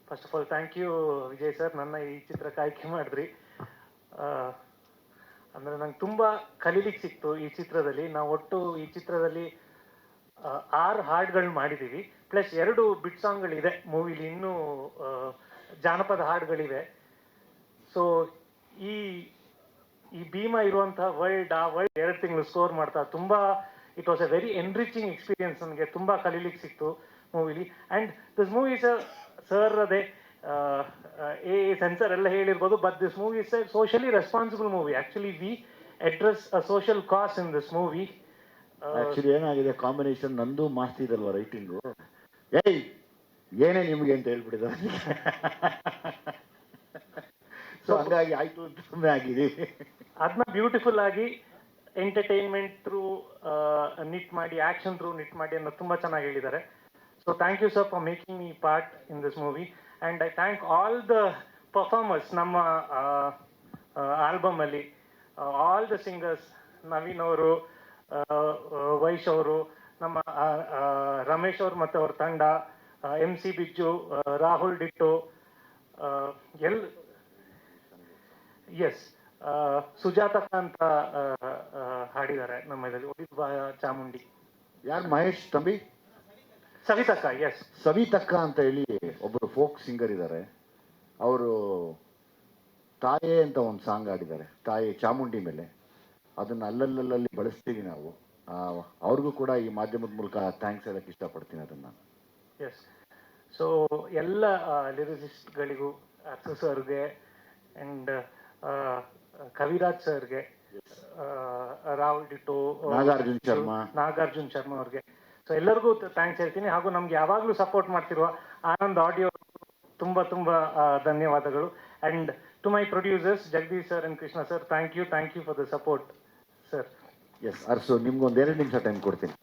First of all thank you Vijay sir, ನನ್ನ ಈ ಚಿತ್ರಕ್ಕೆ ಆಯ್ಕೆ ಮಾಡಿದ್ರಿ. ಅಂದರೆ ನಂಗೆ ತುಂಬ ಕಲೀಲಿಕ್ಕೆ ಸಿಕ್ತು ಈ ಚಿತ್ರದಲ್ಲಿ. ನಾವು ಒಟ್ಟು ಈ ಚಿತ್ರದಲ್ಲಿ 6 ಹಾಡುಗಳು ಮಾಡಿದ್ದೀವಿ, ಪ್ಲಸ್ 2 ಬಿಟ್ ಸಾಂಗ್ಗಳಿದೆ ಮೂವಿಲಿ, ಇನ್ನೂ ಜಾನಪದ ಹಾಡುಗಳಿವೆ. ಸೊ ಈ ಈ ಭೀಮಾ ಇರುವಂತಹ ವರ್ಲ್ಡ್, ಆ ವರ್ಲ್ಡ್ 2 ತಿಂಗಳು ಸ್ಕೋರ್ ಮಾಡ್ತಾ ತುಂಬ it was a very enriching experience. ನನಗೆ ತುಂಬ ಕಲೀಲಿಕ್ಕೆ ಸಿಕ್ತು ಮೂವಿಲಿ. ಆ್ಯಂಡ್ ದಿಸ್ ಮೂವಿ ಸರ್ ಅದೇ ಸೆನ್ಸರ್ ಎಲ್ಲ ಹೇಳಿರ್ಬೋದು, but this movie is a socially responsible movie. Actually we address a social cause in this movie. Actually ಏನಾಗಿದೆ, ಕಾಂಬಿನೇಷನ್ ನಂದು ಮಾಸ್ತಿದಲ್ವ ರೈಟಿಂಗು, ಏಯ್ ಏನೇ ನಿಮ್ಗೆ ಅಂತ ಹೇಳ್ಬಿಟ್ಟಿದ. ಸೊ ಹಂಗಾಗಿ ಆಯ್ತು ಅಂತ ಸುಮ್ಮನೆ ಆಗಿದ್ದೀವಿ. ಅದನ್ನ ಬ್ಯೂಟಿಫುಲ್ ಆಗಿ ಎಂಟರ್ಟೈನ್ಮೆಂಟ್ ಥ್ರೂ ನಿಟ್ ಮಾಡಿ, ಆಕ್ಷನ್ ಥ್ರೂ ನಿಟ್ ಮಾಡಿ ಅನ್ನೋ ತುಂಬ ಚೆನ್ನಾಗಿ ಹೇಳಿದ್ದಾರೆ. So thank you sir for making me part in this movie. And I thank all the performers ನಮ್ಮ ಆಲ್ಬಮ್ ಅಲ್ಲಿ, ಆಲ್ ದ ಸಿಂಗರ್ಸ್, ನವೀನ್ ಅವರು, ವೈಶ್ ಅವರು, ನಮ್ಮ ರಮೇಶ್ ಅವರು ಮತ್ತು ಅವ್ರ ತಂಡ, MC ಬಿಜ್ಜು, ರಾಹುಲ್ ಡಿಟ್ಟು, ಎಸ್ ಸುಜಾತಕ ಅಂತ ಹಾಡಿದ್ದಾರೆ ನಮ್ಮ ಇದರಲ್ಲಿ, ಉದಿತ್ ಚಾಮುಂಡಿ. ಯಾರು? ಮಹೇಶ್ ತಂಬಿ, ಸವಿತಕ್ಕ. ಎಸ್, ಸವಿತಕ್ಕ ಅಂತ ಹೇಳಿ ಒಬ್ಬರು ಫೋಕ್ ಸಿಂಗರ್ ಇದ್ದಾರೆ. ಅವರು ತಾಯೇ ಅಂತ ಒಂದು ಸಾಂಗ್ ಆಡಿದ್ದಾರೆ, ತಾಯೇ ಚಾಮುಂಡಿ ಮೇಲೆ. ಅದನ್ನು ಅಲ್ಲಲ್ಲಿ ಬಳಸ್ತೀವಿ ನಾವು. ಅವ್ರಿಗೂ ಕೂಡ ಈ ಮಾಧ್ಯಮದ ಮೂಲಕ ಥ್ಯಾಂಕ್ಸ್ ಹೇಳಕ್ಕೆ ಇಷ್ಟಪಡ್ತೀನಿ ಅದನ್ನು. ಎಸ್, ಸೊ ಎಲ್ಲ ಲಿರಿಸಿಸ್ಟ್ಗಳಿಗೂ, ಅರ್ಸು ಸರ್ಗೆ ಆ್ಯಂಡ್ ಕವಿರಾಜ್ ಸರ್ಗೆ, ರಾಹುಲ್ ಡಿಟೋ, ನಾಗಾರ್ಜುನ್ ಶರ್ಮಾ ಅವ್ರಿಗೆ, ಸೊ ಎಲ್ಲರಿಗೂ ಥ್ಯಾಂಕ್ಸ್ ಹೇಳ್ತೀನಿ. ಹಾಗೂ ನಮ್ಗೆ ಯಾವಾಗಲೂ ಸಪೋರ್ಟ್ ಮಾಡ್ತಿರುವ ಆನಂದ್ ಆಡಿಯೋ ತುಂಬ ಧನ್ಯವಾದಗಳು. And to my producers Jagadish sir and Krishna sir, thank you for the support sir. S Arsu, ನಿಮ್ಗೊಂದು 2 ನಿಮಿಷ ಟೈಮ್ ಕೊಡ್ತೀನಿ.